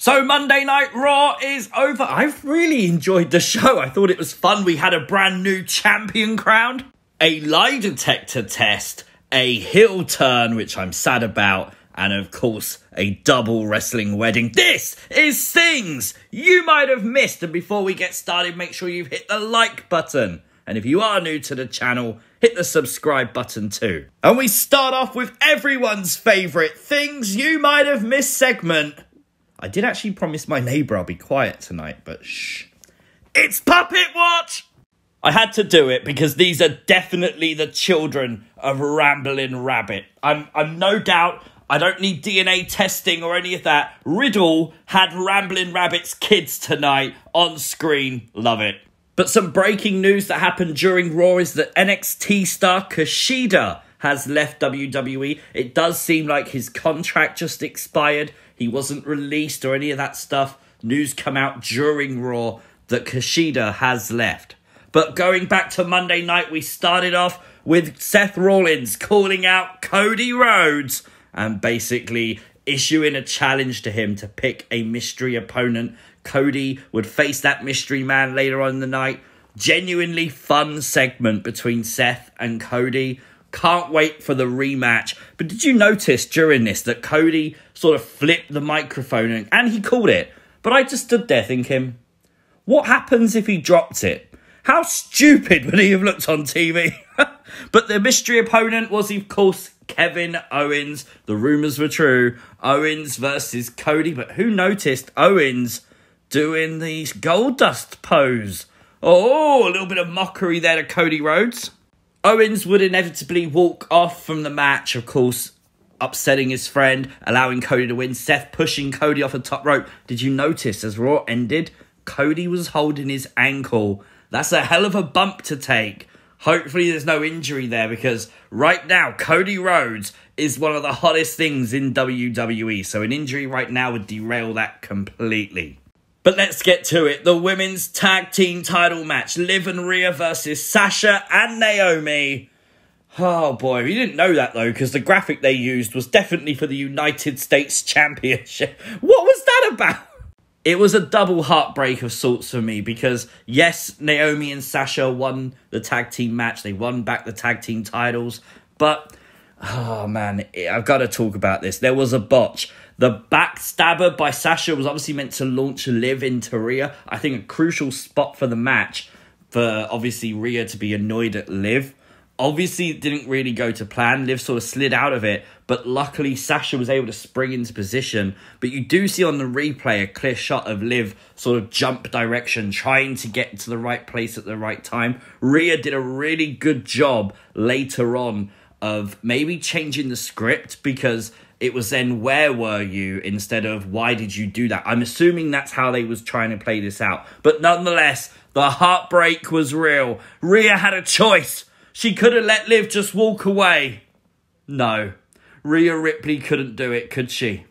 So Monday Night Raw is over. I've really enjoyed the show. I thought it was fun. We had a brand new champion crowned, a lie detector test, a heel turn, which I'm sad about, and of course, a double wrestling wedding. This is things you might have missed. And before we get started, make sure you've hit the like button. And if you are new to the channel, hit the subscribe button too. And we start off with everyone's favourite things you might have missed segment. I did actually promise my neighbour I'll be quiet tonight, but shh. It's Puppet Watch! I had to do it because these are definitely the children of Ramblin' Rabbit. I'm no doubt, I don't need DNA testing or any of that. Riddle had Ramblin' Rabbit's kids tonight on screen. Love it. But some breaking news that happened during Raw is that NXT star Kushida has left WWE. It does seem like his contract just expired. He wasn't released or any of that stuff. News come out during Raw that Kushida has left. But going back to Monday night, we started off with Seth Rollins calling out Cody Rhodes and basically issuing a challenge to him to pick a mystery opponent. Cody would face that mystery man later on in the night. Genuinely fun segment between Seth and Cody. Can't wait for the rematch. But did you notice during this that Cody sort of flipped the microphone and he called it? But I just stood there thinking, what happens if he drops it? How stupid would he have looked on TV? But the mystery opponent was, of course, Kevin Owens. The rumours were true. Owens versus Cody. But who noticed Owens doing the Goldust pose? Oh, a little bit of mockery there to Cody Rhodes. Owens would inevitably walk off from the match, of course, upsetting his friend, allowing Cody to win. Seth pushing Cody off the top rope. Did you notice as Raw ended, Cody was holding his ankle? That's a hell of a bump to take. Hopefully there's no injury there because right now, Cody Rhodes is one of the hottest things in WWE. So an injury right now would derail that completely. But let's get to it. The women's tag team title match. Liv and Rhea versus Sasha and Naomi. Oh boy, we didn't know that though, because the graphic they used was definitely for the United States Championship. What was that about? It was a double heartbreak of sorts for me because, yes, Naomi and Sasha won the tag team match. They won back the tag team titles. But, oh man, I've got to talk about this. There was a botch. The backstabber by Sasha was obviously meant to launch Liv into Rhea. I think a crucial spot for the match for, obviously, Rhea to be annoyed at Liv. Obviously, it didn't really go to plan. Liv sort of slid out of it. But luckily, Sasha was able to spring into position. But you do see on the replay a clear shot of Liv sort of jump direction, trying to get to the right place at the right time. Rhea did a really good job later on of maybe changing the script because it was then, where were you, instead of why did you do that? I'm assuming that's how they was trying to play this out. But nonetheless, the heartbreak was real. Rhea had a choice. She could have let Liv just walk away. No. Rhea Ripley couldn't do it, could she?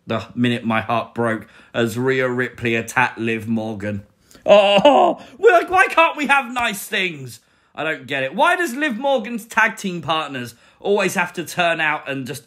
The minute my heart broke as Rhea Ripley attacked Liv Morgan. Oh, why can't we have nice things? I don't get it. Why does Liv Morgan's tag team partners always have to turn out and just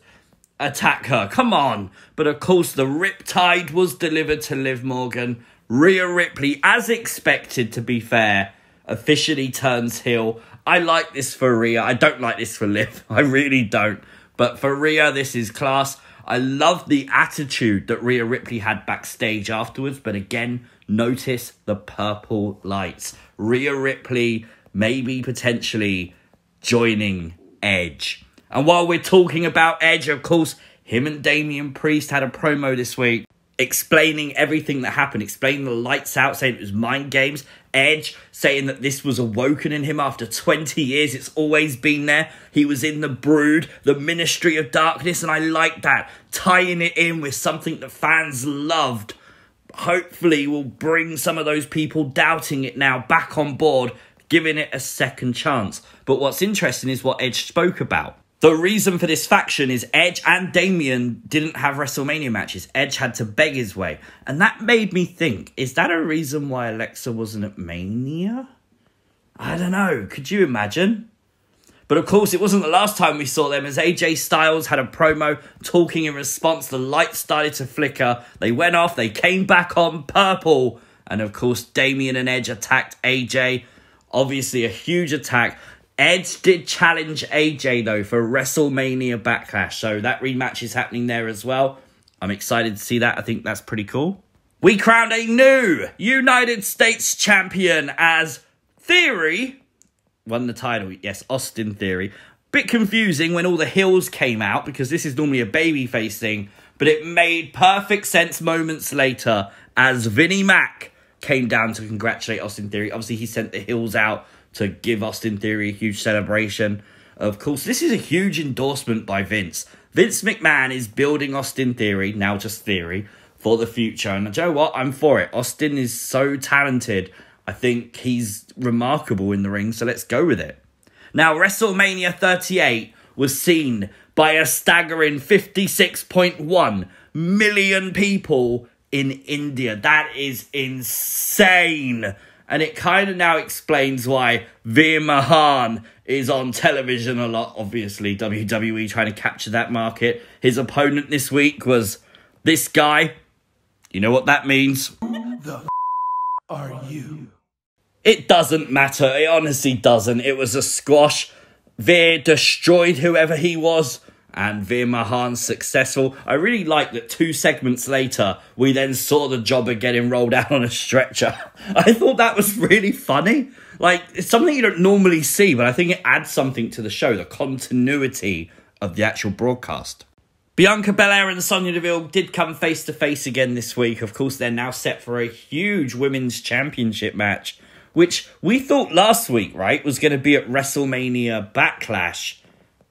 attack her? Come on. But of course, the Riptide was delivered to Liv Morgan. Rhea Ripley, as expected to be fair, officially turns heel. I like this for Rhea. I don't like this for Liv. I really don't. But for Rhea, this is class. I love the attitude that Rhea Ripley had backstage afterwards. But again, notice the purple lights. Rhea Ripley maybe potentially joining Edge. And while we're talking about Edge, of course, him and Damian Priest had a promo this week explaining everything that happened, explaining the lights out, saying it was mind games. Edge saying that this was awoken in him after 20 years. It's always been there. He was in the Brood, the Ministry of Darkness, and I like that. Tying it in with something that fans loved. Hopefully will bring some of those people doubting it now back on board, giving it a second chance. But what's interesting is what Edge spoke about. The reason for this faction is Edge and Damian didn't have WrestleMania matches. Edge had to beg his way. And that made me think, is that a reason why Alexa wasn't at Mania? I don't know. Could you imagine? But of course, it wasn't the last time we saw them, as AJ Styles had a promo talking in response. The lights started to flicker. They went off. They came back on purple. And of course, Damian and Edge attacked AJ. Obviously, a huge attack. Edge did challenge AJ, though, for WrestleMania Backlash. So that rematch is happening there as well. I'm excited to see that. I think that's pretty cool. We crowned a new United States champion as Theory won the title. Yes, Austin Theory. Bit confusing when all the heels came out, because this is normally a babyface thing. But it made perfect sense moments later as Vinnie Mac came down to congratulate Austin Theory. Obviously, he sent the heels out to give Austin Theory a huge celebration. Of course, this is a huge endorsement by Vince. Vince McMahon is building Austin Theory, now just Theory, for the future. And do you know what? I'm for it. Austin is so talented. I think he's remarkable in the ring, so let's go with it. Now, WrestleMania 38 was seen by a staggering 56.1 million people in India. That is insane. And it kind of now explains why Veer Mahan is on television a lot. Obviously, WWE trying to capture that market. His opponent this week was this guy. You know what that means? The are you? It doesn't matter. It honestly doesn't. It was a squash. Veer destroyed whoever he was. And Veer Mahan's successful. I really like that 2 segments later, we then saw the jobber getting rolled out on a stretcher. I thought that was really funny. Like, it's something you don't normally see, but I think it adds something to the show, the continuity of the actual broadcast. Bianca Belair and Sonya Deville did come face to face again this week. Of course, they're now set for a huge women's championship match, which we thought last week, right, was going to be at WrestleMania Backlash.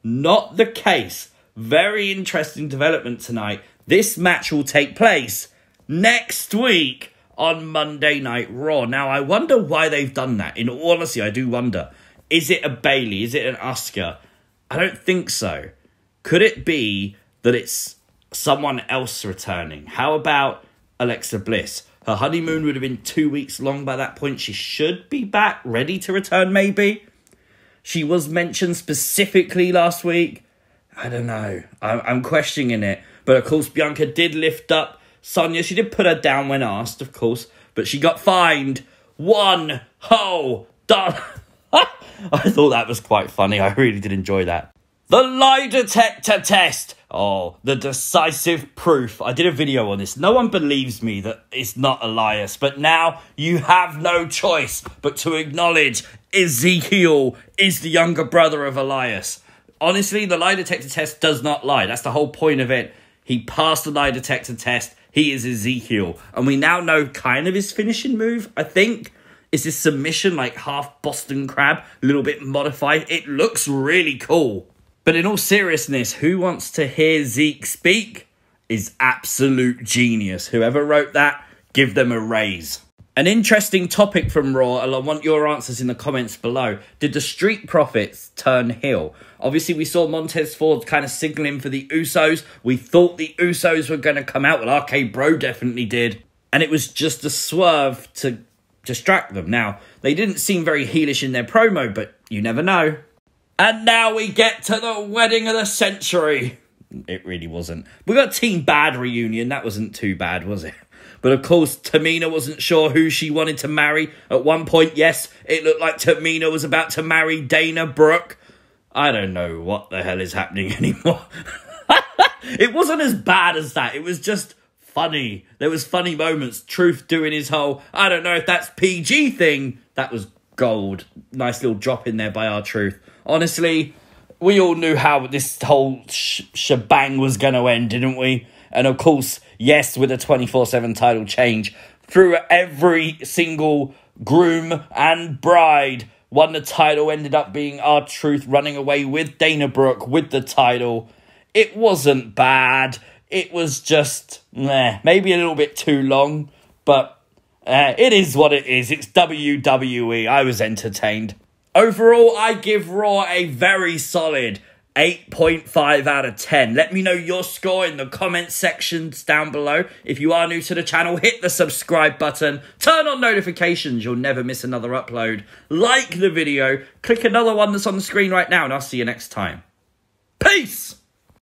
Not the case. Very interesting development tonight. This match will take place next week on Monday Night Raw. Now, I wonder why they've done that. In all honesty, I do wonder. Is it a Bayley? Is it an Asuka? I don't think so. Could it be that it's someone else returning? How about Alexa Bliss? Her honeymoon would have been 2 weeks long by that point. She should be back, ready to return maybe. She was mentioned specifically last week. I don't know. I'm questioning it. But of course, Bianca did lift up Sonya. She did put her down when asked, of course. But she got fined $1 whole dollar. I thought that was quite funny. I really did enjoy that. The lie detector test. Oh, the decisive proof. I did a video on this. No one believes me that it's not Elias. But now you have no choice but to acknowledge Ezekiel is the younger brother of Elias. Honestly, the lie detector test does not lie. That's the whole point of it. He passed the lie detector test. He is Ezekiel. And we now know kind of his finishing move, I think. Is this submission like half Boston Crab? A little bit modified. It looks really cool. But in all seriousness, who wants to hear Zeke speak is absolute genius. Whoever wrote that, give them a raise. An interesting topic from Raw, and I want your answers in the comments below. Did the Street Profits turn heel? Obviously, we saw Montez Ford kind of signaling for the Usos. We thought the Usos were going to come out. Well, RK Bro definitely did. And it was just a swerve to distract them. Now, they didn't seem very heelish in their promo, but you never know. And now we get to the wedding of the century. It really wasn't. We got Team Bad reunion. That wasn't too bad, was it? But of course, Tamina wasn't sure who she wanted to marry. At one point, yes, it looked like Tamina was about to marry Dana Brooke. I don't know what the hell is happening anymore. It wasn't as bad as that. It was just funny. There was funny moments. Truth doing his whole, I don't know if that's PG thing. That was gold. Nice little drop in there by R-Truth. Honestly, we all knew how this whole shebang was going to end, didn't we? And of course, yes, with a 24/7 title change, through every single groom and bride won the title, ended up being R-Truth running away with Dana Brooke with the title. It wasn't bad. It was just, maybe a little bit too long, but it is what it is. It's WWE. I was entertained. Overall, I give Raw a very solid 8.5 out of 10. Let me know your score in the comment sections down below. If you are new to the channel, hit the subscribe button. Turn on notifications. You'll never miss another upload. Like the video. Click another one that's on the screen right now, and I'll see you next time. Peace!